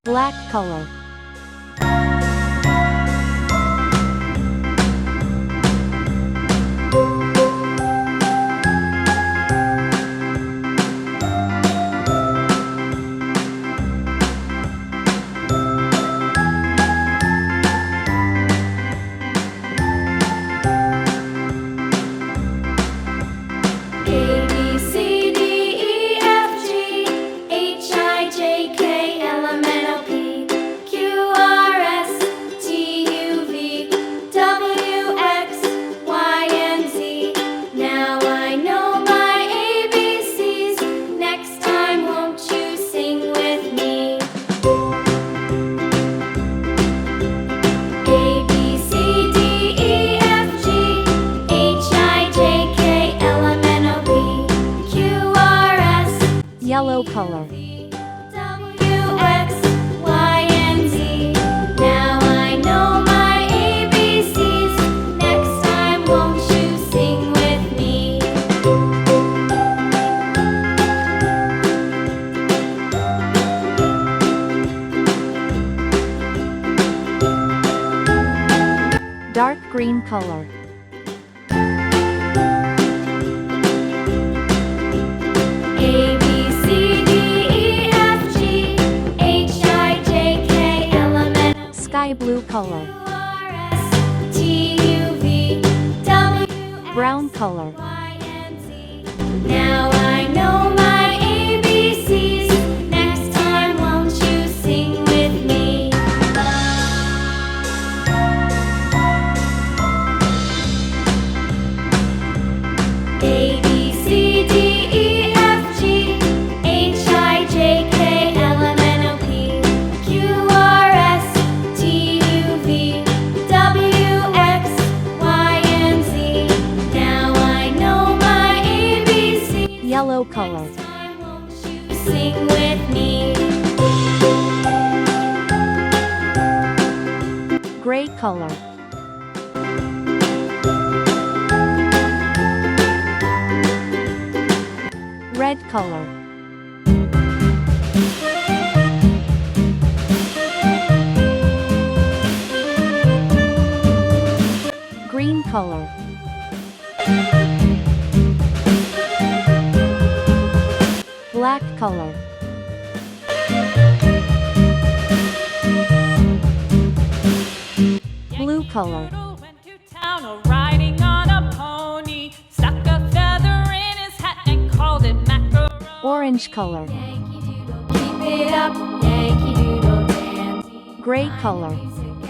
Black color. Yellow color. W, X, Y, and Z. Now I know my ABCs. Next time, won't you sing with me? Dark green color. A, B, C, D, E, F, G, H, I, J, K, L, M, N, O, P, Sky blue color. Q, R, S, T, U, V, W, X, Brown color. Y, and Z. Now I know my ABCs. Next time, won't you sing with me? A, B, C, D, E, F, G, H, I, J, K, L, M, N, O, P, Q, R, S, T, U, V, W, X, Y, and Z. Now I know my ABC. Yellow color. Next time, won't you sing with me? Gray color. Red color. Green color. Black color. Blue color. Went to town riding on a pony, stuck a feather in his hat and called it macaroni. Orange color. Yankee Doodle, keep it up, Yankee Doodle dandy. Gray color. Music